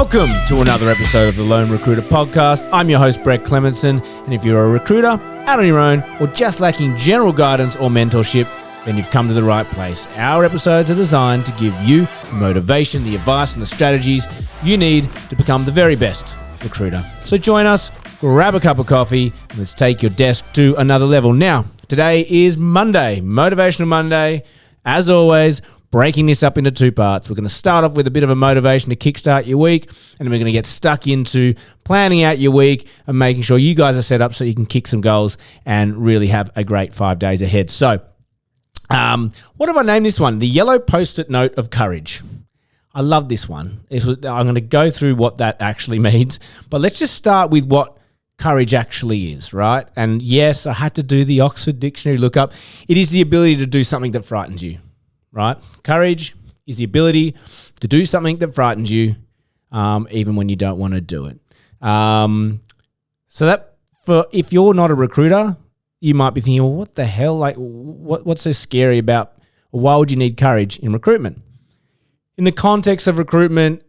Welcome to another episode of the Lone Recruiter Podcast. I'm your host, Brett Clementson, and if you're a recruiter, out on your own, or just lacking general guidance or mentorship, then you've come to the right place. Our episodes are designed to give you the motivation, the advice, and the strategies you need to become the very best recruiter. So join us, grab a cup of coffee, and let's take your desk to another level. Now, today is Monday, Motivational Monday. As always, breaking this up into two parts. We're going to start off with a bit of a motivation to kickstart your week, and then we're going to get stuck into planning out your week and making sure you guys are set up so you can kick some goals and really have a great 5 days ahead. So, what have I named this one? The Yellow Post-it Note of Courage. I love this one. I'm going to go through what that actually means, but let's just start with what courage actually is, right? And yes, I had to do the Oxford Dictionary lookup. It is the ability to do something that frightens you. Right? Courage is the ability to do something that frightens you, even when you don't want to do it. So that if you're not a recruiter, you might be thinking, well, what the hell? Like, what's so scary about, or why would you need courage in recruitment? In the context of recruitment,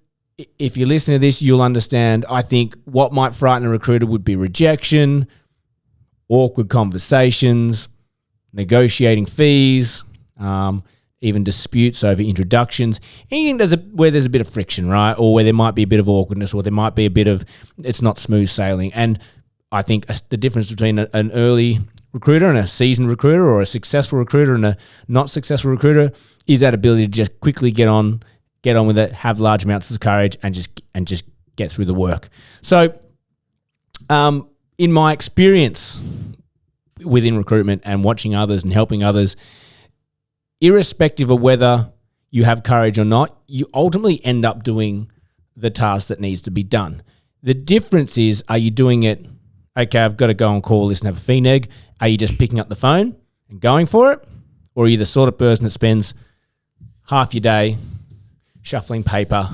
if you listen to this, you'll understand, I think, what might frighten a recruiter would be rejection, awkward conversations, negotiating fees, even disputes over introductions, anything where there's a bit of friction, right? Or where there might be a bit of awkwardness, or there might be a bit of, it's not smooth sailing. And I think the difference between an early recruiter and a seasoned recruiter, or a successful recruiter and a not successful recruiter, is that ability to just quickly get on with it, have large amounts of courage, and just get through the work. So, in my experience within recruitment and watching others and helping others, irrespective of whether you have courage or not, you ultimately end up doing the task that needs to be done. The difference is, are you doing it, okay, I've got to go and call this and have a FNEG. Are you just picking up the phone and going for it? Or are you the sort of person that spends half your day shuffling paper,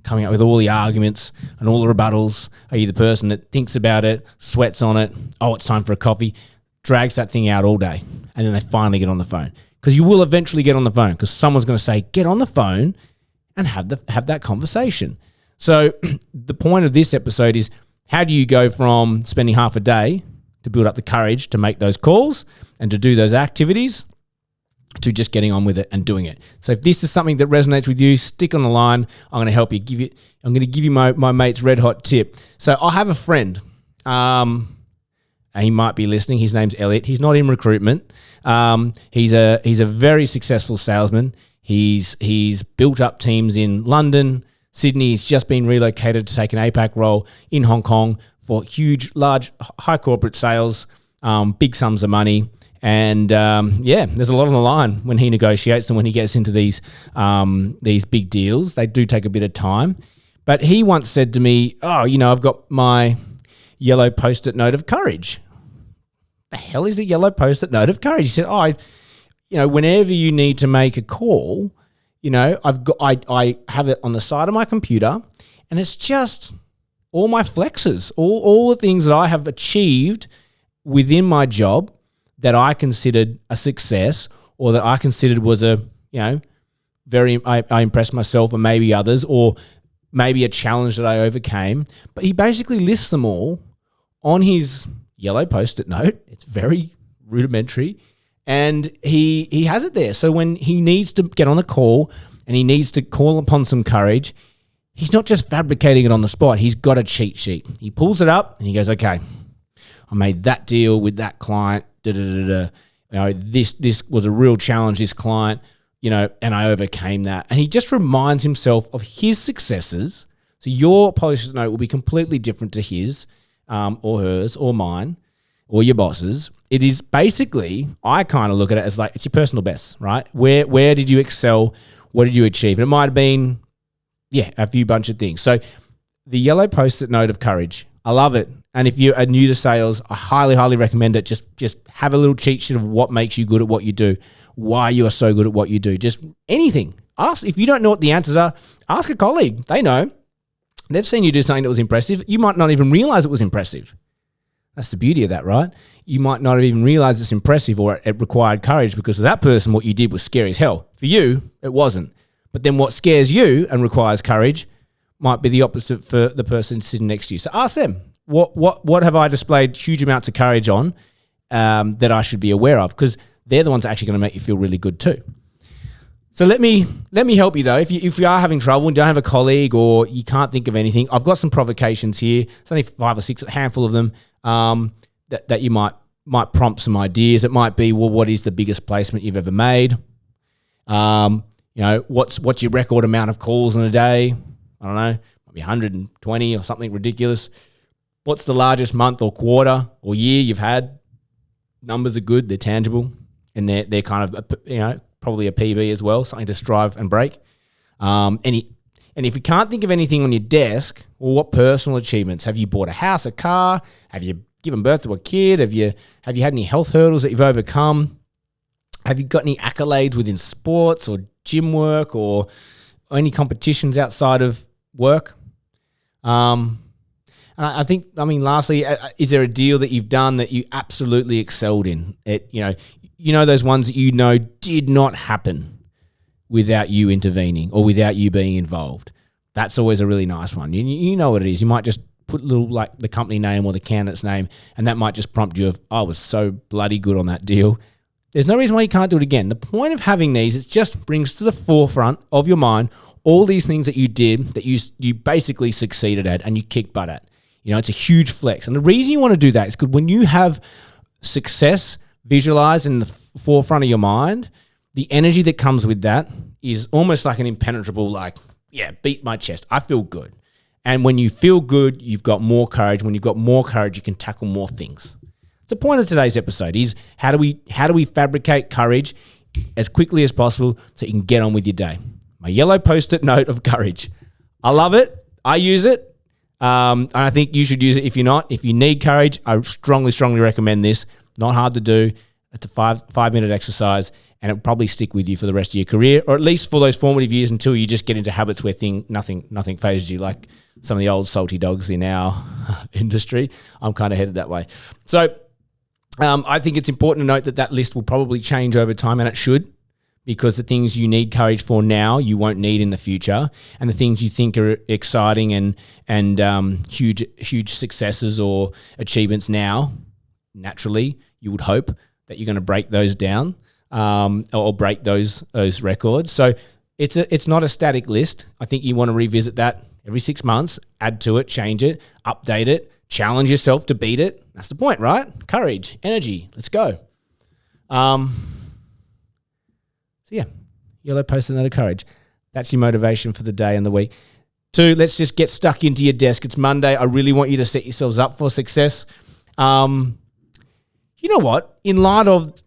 coming up with all the arguments and all the rebuttals? Are you the person that thinks about it, sweats on it, oh, it's time for a coffee, drags that thing out all day, and then they finally get on the phone? Because you will eventually get on the phone, because someone's going to say, get on the phone and have that conversation. So the point of this episode is, how do you go from spending half a day to build up the courage to make those calls and to do those activities, to just getting on with it and doing it? So if this is something that resonates with you, stick on the line. I'm going to help you. I'm going to give you my mate's red hot tip. So I have a friend. He might be listening. His name's Elliot. He's not in recruitment. He's a very successful salesman. He's built up teams in London, Sydney. He's just been relocated to take an APAC role in Hong Kong for huge, large, high corporate sales, big sums of money. And there's a lot on the line when he negotiates and when he gets into these big deals. They do take a bit of time. But he once said to me, I've got my yellow post-it note of courage. The hell is the yellow post-it note of courage? He said, whenever you need to make a call, I have it on the side of my computer, and it's just all my flexes, all the things that I have achieved within my job that I considered a success, or that I considered was I impressed myself and maybe others, or maybe a challenge that I overcame. But he basically lists them all on his yellow post-it note. It's very rudimentary, and he has it there. So when he needs to get on a call and he needs to call upon some courage, he's not just fabricating it on the spot. He's got a cheat sheet. He pulls it up and he goes, okay, I made that deal with that client. This was a real challenge, this client, and I overcame that. And he just reminds himself of his successes. So your post-it note will be completely different to his, or hers, or mine, or your boss's. It is basically, I kind of look at it as like, it's your personal best, right? Where did you excel? What did you achieve? And it might have been, a few bunch of things. So the yellow post-it note of courage, I love it. And if you're new to sales, I highly, highly recommend it. Just have a little cheat sheet of what makes you good at what you do, why you are so good at what you do. Just anything. Ask, if you don't know what the answers are, ask a colleague. They know. They've seen you do something that was impressive. You might not even realize it was impressive. That's the beauty of that, right? You might not have even realized it's impressive, or it required courage, because for that person, what you did was scary as hell. For you, it wasn't. But then what scares you and requires courage might be the opposite for the person sitting next to you. So ask them, what have I displayed huge amounts of courage on that I should be aware of? Because they're the ones that are actually going to make you feel really good too. So let me help you though. If you are having trouble and don't have a colleague or you can't think of anything, I've got some provocations here. It's only 5 or 6, a handful of them that you might prompt some ideas. It might be, well, what is the biggest placement you've ever made? What's your record amount of calls in a day? I don't know, might be 120 or something ridiculous. What's the largest month or quarter or year you've had? Numbers are good, they're tangible, and they're kind of probably a PB as well, something to strive and break. And if you can't think of anything on your desk, well, what personal achievements? Have you bought a house, a car? Have you given birth to a kid? Have you had any health hurdles that you've overcome? Have you got any accolades within sports or gym work or any competitions outside of work? And I think, lastly, is there a deal that you've done that you absolutely excelled in? Those ones that did not happen without you intervening or without you being involved. That's always a really nice one. You know what it is. You might just put like the company name or the candidate's name, and that might just prompt you of, I was so bloody good on that deal. There's no reason why you can't do it again. The point of having these, it just brings to the forefront of your mind all these things that you did that you basically succeeded at and you kicked butt at. It's a huge flex. And the reason you want to do that is because when you have success visualized in the forefront of your mind, the energy that comes with that is almost like an impenetrable, beat my chest. I feel good. And when you feel good, you've got more courage. When you've got more courage, you can tackle more things. The point of today's episode is how do we fabricate courage as quickly as possible so you can get on with your day? My yellow post-it note of courage. I love it. I use it. And I think you should use it if you're not. If you need courage, I strongly, strongly recommend this. Not hard to do. It's a 5-minute exercise, and it'll probably stick with you for the rest of your career, or at least for those formative years until you just get into habits where nothing phases you, like some of the old salty dogs in our industry. I'm kind of headed that way. So I think it's important to note that list will probably change over time, and it should, because the things you need courage for now, you won't need in the future. And the things you think are exciting and huge successes or achievements now, naturally, you would hope that you're going to break those down or break those records. So it's not a static list. I think you want to revisit that every 6 months, add to it, change it, update it, challenge yourself to beat it. That's the point, right? Courage, energy, let's go. So yeah, yellow post-it note of courage. That's your motivation for the day and the week. 2, let's just get stuck into your desk. It's Monday. I really want you to set yourselves up for success. You know what? In light of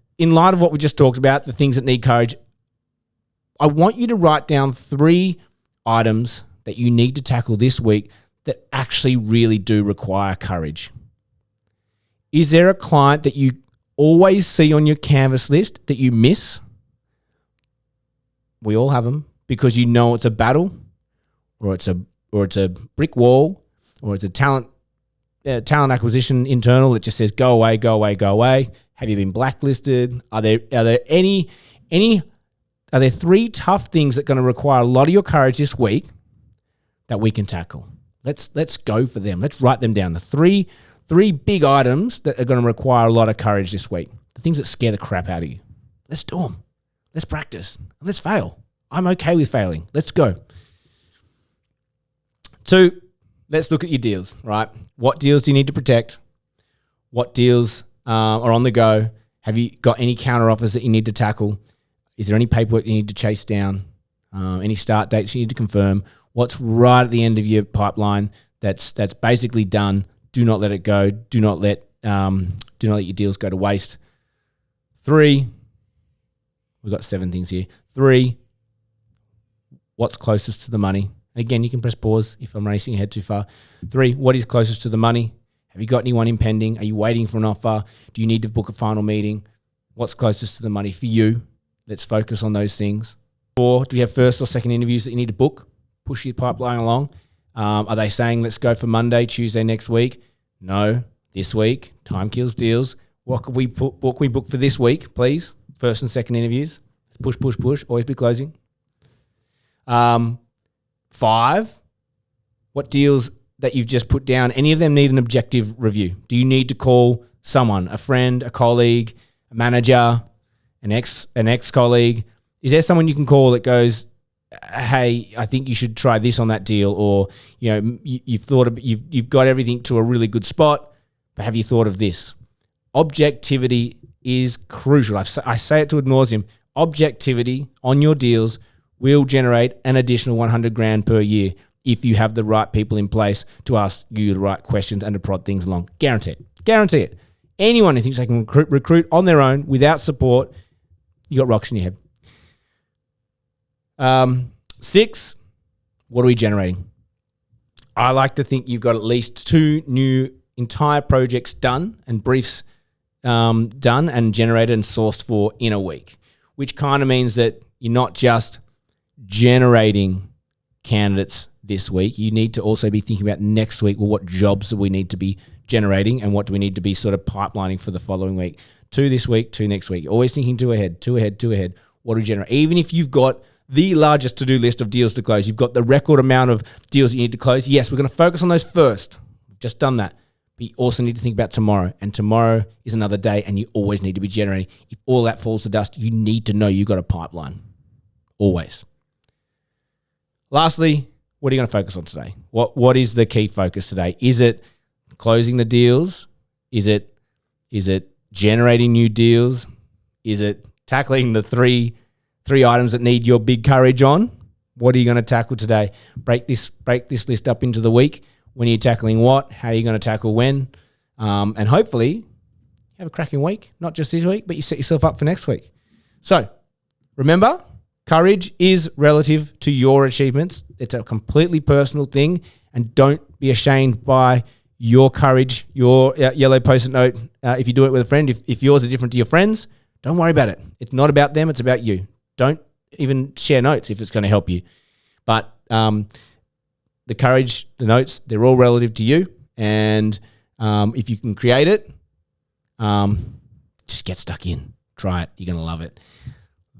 what we just talked about, the things that need courage, I want you to write down 3 items that you need to tackle this week that actually really do require courage. Is there a client that you always see on your Canvas list that you miss? We all have them because it's a battle, or it's a brick wall, or it's a talent acquisition internal that just says go away, go away, go away. Have you been blacklisted? Are there 3 tough things that are going to require a lot of your courage this week that we can tackle? Let's go for them. Let's write them down. The three big items that are going to require a lot of courage this week. The things that scare the crap out of you. Let's do them. Let's practice. Let's fail. I'm okay with failing. Let's go. 2, let's look at your deals, right? What deals do you need to protect? What deals are on the go? Have you got any counter offers that you need to tackle? Is there any paperwork you need to chase down? Any start dates you need to confirm? What's right at the end of your pipeline that's basically done? Do not let it go. Do not let your deals go to waste. 3, we've got 7 things here. 3, what's closest to the money? Again, you can press pause if I'm racing ahead too far. 3, what is closest to the money? Have you got anyone impending? Are you waiting for an offer? Do you need to book a final meeting? What's closest to the money for you? Let's focus on those things. 4, do you have first or second interviews that you need to book? Push your pipeline along. Are they saying let's go for Monday, Tuesday next week? No, this week. Time kills deals. What can we book for this week, please? First and second interviews. Push, push, push. Always be closing. 5, What deals that you've just put down, any of them need an objective review? Do you need to call someone, a friend, a colleague, a manager, an ex-colleague? Is there someone you can call that goes, hey, I think you should try this on that deal, or you've got everything to a really good spot, but have you thought of this? Objectivity is crucial. I say it to ad nauseum. Objectivity on your deals will generate an additional 100 grand per year if you have the right people in place to ask you the right questions and to prod things along. Guarantee it. Guarantee it. Anyone who thinks they can recruit on their own without support, you got rocks in your head. 6, what are we generating? I like to think you've got at least 2 new entire projects done and briefs done and generated and sourced for in a week, which kind of means that you're not just generating candidates this week. You need to also be thinking about next week. Well, what jobs do we need to be generating and what do we need to be sort of pipelining for the following week? 2 this week, 2 next week. Always thinking 2 ahead, 2 ahead, 2 ahead. What do we generate? Even if you've got the largest to-do list of deals to close, you've got the record amount of deals that you need to close. Yes, we're going to focus on those first. We've just done that. But you also need to think about tomorrow. And tomorrow is another day and you always need to be generating. If all that falls to dust, you need to know you've got a pipeline. Always. Lastly, what are you going to focus on today? What is the key focus today? Is it closing the deals? Is it generating new deals? Is it tackling the three items that need your big courage on? What are you going to tackle today? Break this list up into the week. When are you tackling what? How are you going to tackle when? And hopefully have a cracking week, not just this week, but you set yourself up for next week. So remember, courage is relative to your achievements. It's a completely personal thing, and don't be ashamed by your courage, your yellow Post-it note. If you do it with a friend, if yours are different to your friends, don't worry about it. It's not about them. It's about you. Don't even share notes if it's going to help you. But the courage, the notes, they're all relative to you. And if you can create it, just get stuck in. Try it. You're going to love it.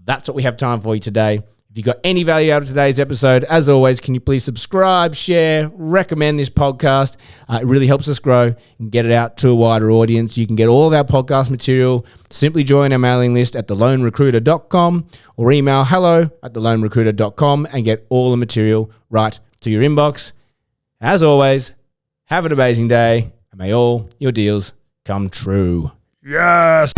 That's what we have time for you today. If you got any value out of today's episode, as always, can you please subscribe, share, recommend this podcast? It really helps us grow and get it out to a wider audience. You can get all of our podcast material. Simply join our mailing list at thelonerecruiter.com or email hello@thelonerecruiter.com and get all the material right to your inbox. As always, have an amazing day and may all your deals come true. Yes!